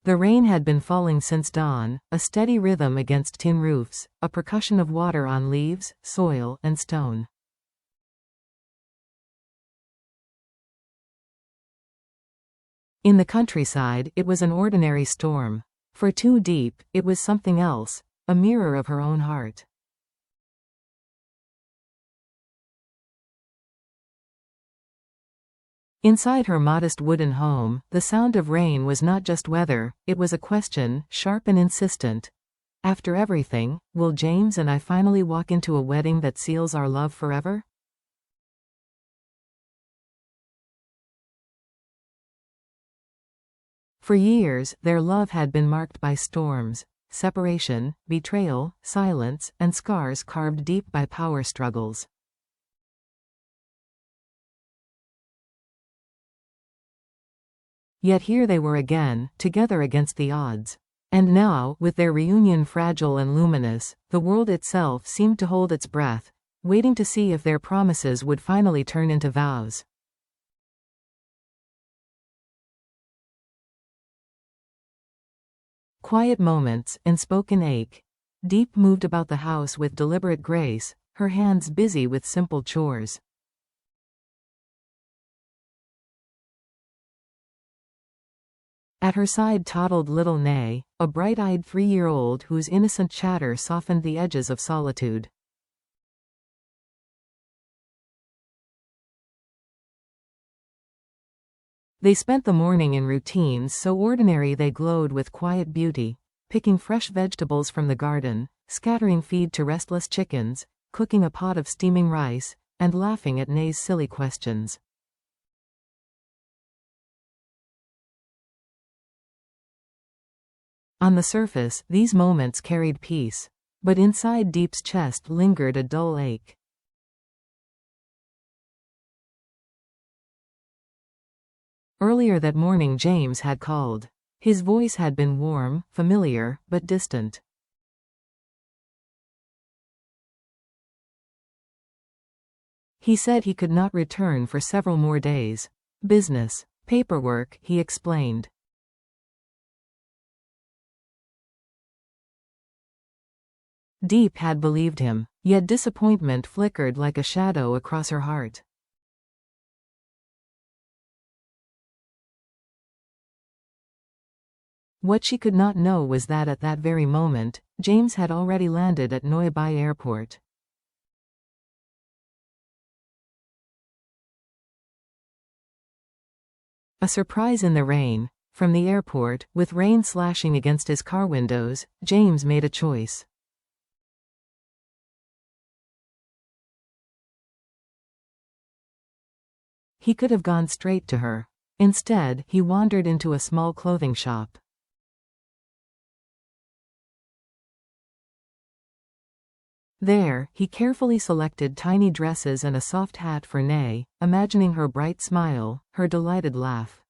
The rain had been falling since dawn, a steady rhythm against tin roofs, a percussion of water on leaves, soil, and stone. In the countryside, it was an ordinary storm. For Diep, it was something else, a mirror of her own heart. Inside her modest wooden home, the sound of rain was not just weather, it was a question, sharp and insistent. After everything, will James and I finally walk into a wedding that seals our love forever? For years, their love had been marked by storms, separation, betrayal, silence, and scars carved deep by power struggles. Yet here they were again, together against the odds. And now, with their reunion fragile and luminous, the world itself seemed to hold its breath, waiting to see if their promises would finally turn into vows. Quiet moments, unspoken ache. Diep moved about the house with deliberate grace, her hands busy with simple chores. At her side toddled little Nay, a bright-eyed 3-year-old whose innocent chatter softened the edges of solitude. They spent the morning in routines so ordinary they glowed with quiet beauty, picking fresh vegetables from the garden, scattering feed to restless chickens, cooking a pot of steaming rice, and laughing at Nay's silly questions. On the surface, these moments carried peace. But inside Diep's chest lingered a dull ache. Earlier that morning James had called. His voice had been warm, familiar, but distant. He said he could not return for several more days. Business. Paperwork, he explained. Diep had believed him, yet disappointment flickered like a shadow across her heart. What she could not know was that at that very moment, James had already landed at Diep Airport. A surprise in the rain. From the airport, with rain slashing against his car windows, James made a choice. He could have gone straight to her. Instead, he wandered into a small clothing shop. There, he carefully selected tiny dresses and a soft hat for Nay, imagining her bright smile, her delighted laugh.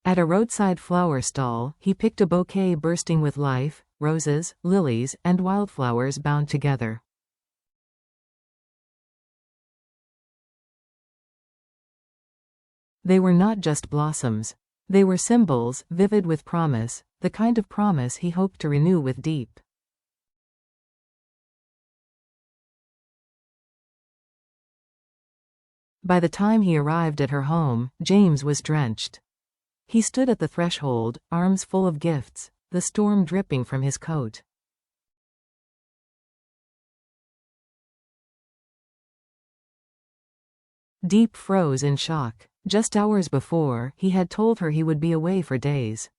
At a roadside flower stall, he picked a bouquet bursting with life, roses, lilies, and wildflowers bound together. They were not just blossoms. They were symbols, vivid with promise, the kind of promise he hoped to renew with Diep. By the time he arrived at her home, James was drenched. He stood at the threshold, arms full of gifts, the storm dripping from his coat. Diep froze in shock. Just hours before, he had told her he would be away for days.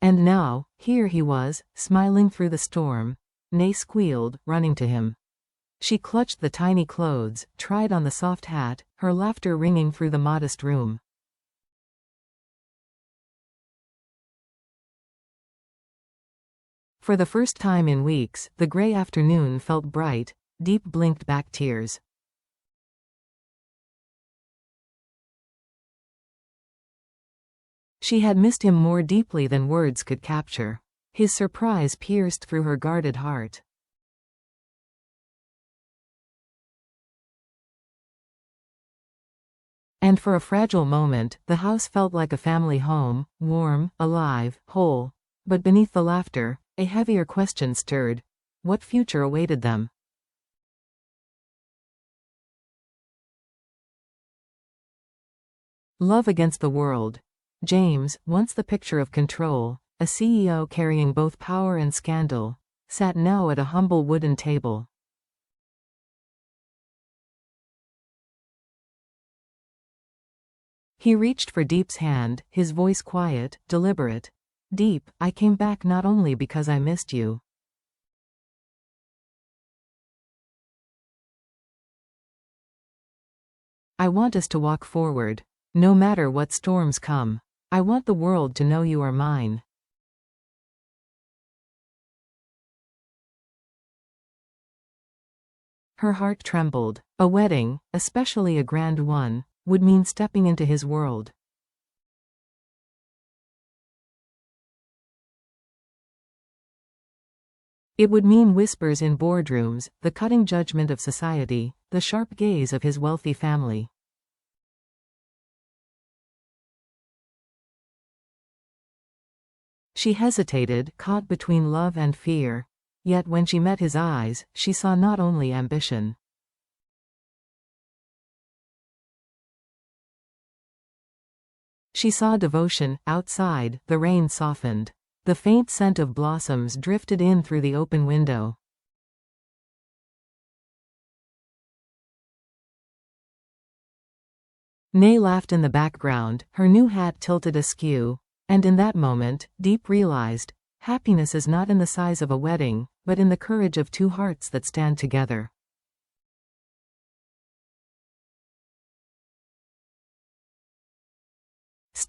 And now, here he was, smiling through the storm. Nay squealed, running to him. She clutched the tiny clothes, tried on the soft hat, her laughter ringing through the modest room. For the first time in weeks, the gray afternoon felt bright. Diep blinked back tears. She had missed him more deeply than words could capture. His surprise pierced through her guarded heart. And for a fragile moment, the house felt like a family home, warm, alive, whole. But beneath the laughter, a heavier question stirred. What future awaited them? Love against the world. James, once the picture of control, a CEO carrying both power and scandal, sat now at a humble wooden table. He reached for Diep's hand, his voice quiet, deliberate. Diep, I came back not only because I missed you. I want us to walk forward. No matter what storms come. I want the world to know you are mine. Her heart trembled. A wedding, especially a grand one, would mean stepping into his world. It would mean whispers in boardrooms, the cutting judgment of society, the sharp gaze of his wealthy family. She hesitated, caught between love and fear. Yet when she met his eyes, she saw not only ambition. She saw devotion. Outside, the rain softened. The faint scent of blossoms drifted in through the open window. Nay laughed in the background, her new hat tilted askew. And in that moment, Diep realized, happiness is not in the size of a wedding, but in the courage of two hearts that stand together.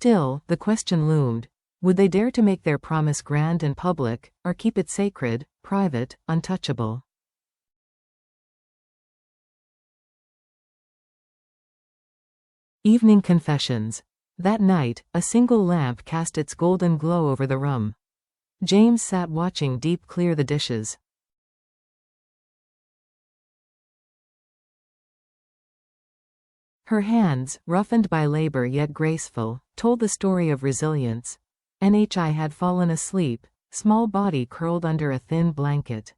Still, the question loomed. Would they dare to make their promise grand and public, or keep it sacred, private, untouchable? Evening confessions. That night, a single lamp cast its golden glow over the room. James sat watching Diep clear the dishes. Her hands, roughened by labor yet graceful, told the story of resilience. Nhi had fallen asleep, small body curled under a thin blanket.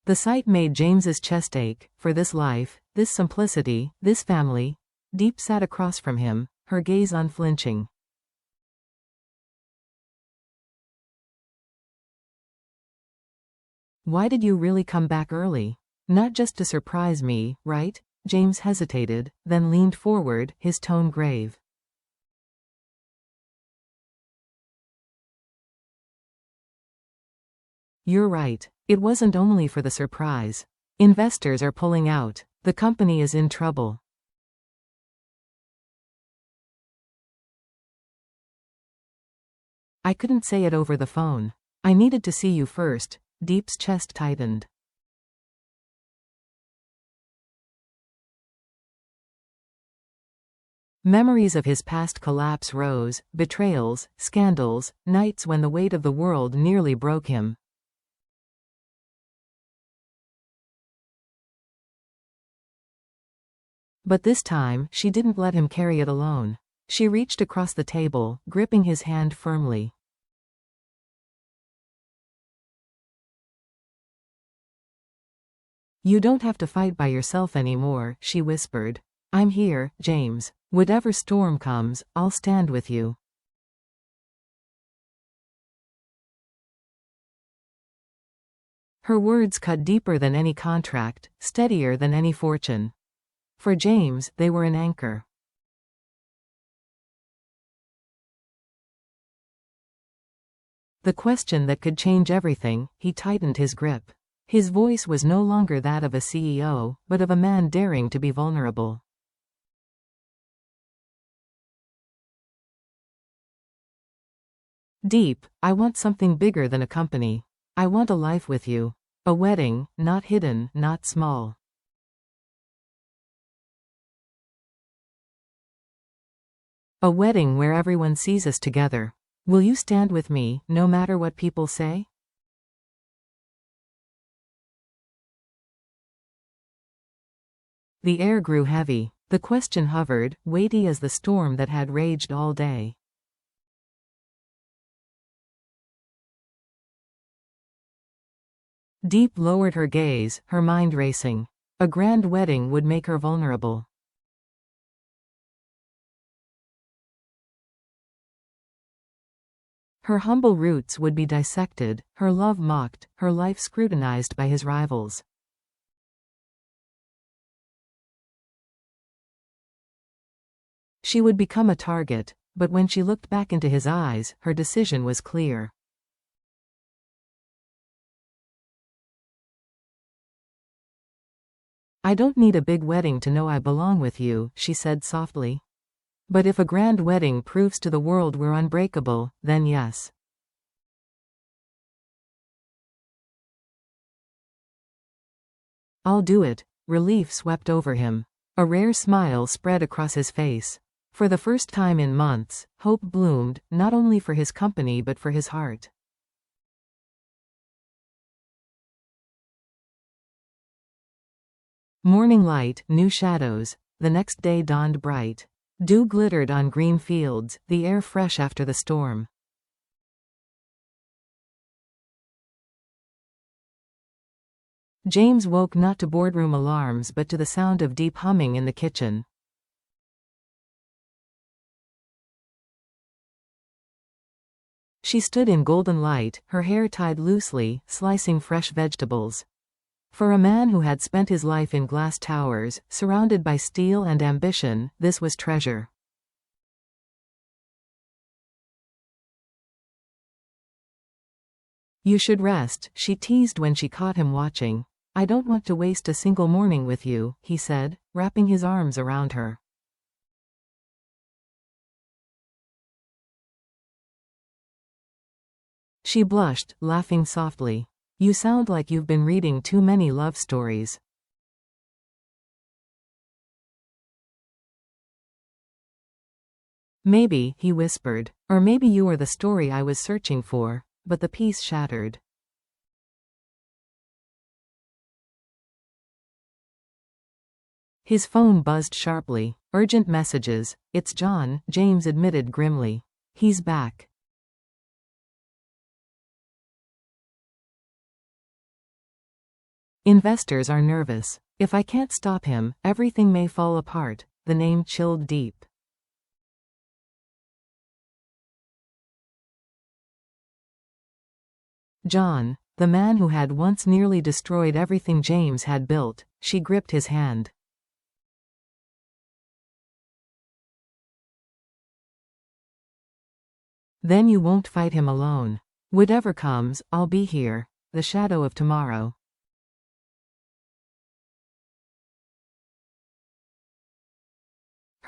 The sight made James's chest ache. For this life, this simplicity, this family. Diep sat across from him, her gaze unflinching. Why did you really come back early? Not just to surprise me, right? James hesitated, then leaned forward, his tone grave. You're right. It wasn't only for the surprise. Investors are pulling out. The company is in trouble. I couldn't say it over the phone. I needed to see you first. Diep's chest tightened. Memories of his past collapse rose, betrayals, scandals, nights when the weight of the world nearly broke him. But this time, she didn't let him carry it alone. She reached across the table, gripping his hand firmly. You don't have to fight by yourself anymore, she whispered. I'm here, James. Whatever storm comes, I'll stand with you. Her words cut deeper than any contract, steadier than any fortune. For James, they were an anchor. The question that could change everything. He tightened his grip. His voice was no longer that of a CEO, but of a man daring to be vulnerable. Diep, I want something bigger than a company. I want a life with you. A wedding, not hidden, not small. A wedding where everyone sees us together. Will you stand with me, no matter what people say? The air grew heavy. The question hovered, weighty as the storm that had raged all day. Diep lowered her gaze, her mind racing. A grand wedding would make her vulnerable. Her humble roots would be dissected, her love mocked, her life scrutinized by his rivals. She would become a target, but when she looked back into his eyes, her decision was clear. I don't need a big wedding to know I belong with you, she said softly. But if a grand wedding proves to the world we're unbreakable, then yes. I'll do it. Relief swept over him. A rare smile spread across his face. For the first time in months, hope bloomed, not only for his company but for his heart. Morning light, new shadows. The next day dawned bright. Dew glittered on green fields, the air fresh after the storm. James woke not to boardroom alarms but to the sound of deep humming in the kitchen. She stood in golden light, her hair tied loosely, slicing fresh vegetables. For a man who had spent his life in glass towers, surrounded by steel and ambition, this was treasure. You should rest, she teased when she caught him watching. I don't want to waste a single morning with you, he said, wrapping his arms around her. She blushed, laughing softly. You sound like you've been reading too many love stories. Maybe, he whispered, or maybe you are the story I was searching for, but the peace shattered. His phone buzzed sharply. Urgent messages. It's John, James admitted grimly. He's back. Investors are nervous. If I can't stop him, everything may fall apart. The name chilled Diep. John, the man who had once nearly destroyed everything James had built. She gripped his hand. Then you won't fight him alone. Whatever comes, I'll be here. The shadow of tomorrow.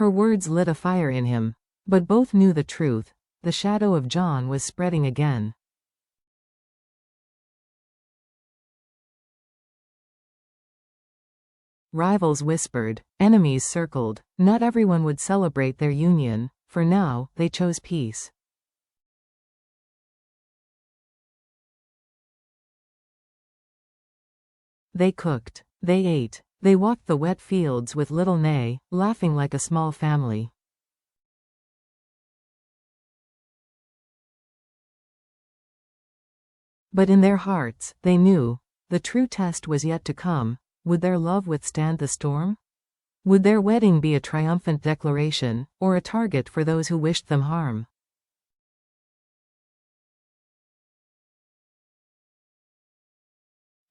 Her words lit a fire in him. But both knew the truth. The shadow of John was spreading again. Rivals whispered. Enemies circled. Not everyone would celebrate their union. For now, they chose peace. They cooked. They ate. They walked the wet fields with little Nay, laughing like a small family. But in their hearts, they knew, the true test was yet to come. Would their love withstand the storm? Would their wedding be a triumphant declaration, or a target for those who wished them harm?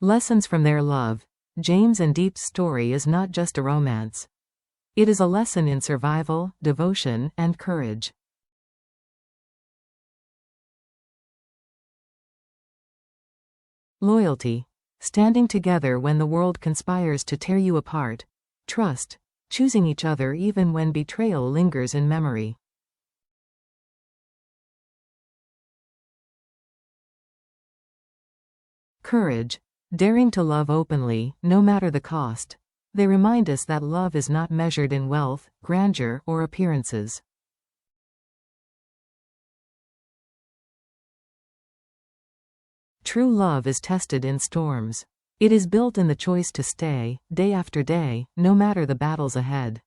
Lessons from their love. James and Diep's story is not just a romance. It is a lesson in survival, devotion, and courage. Loyalty. Standing together when the world conspires to tear you apart. Trust. Choosing each other even when betrayal lingers in memory. Courage. Daring to love openly, no matter the cost. They remind us that love is not measured in wealth, grandeur, or appearances. True love is tested in storms. It is built in the choice to stay, day after day, no matter the battles ahead.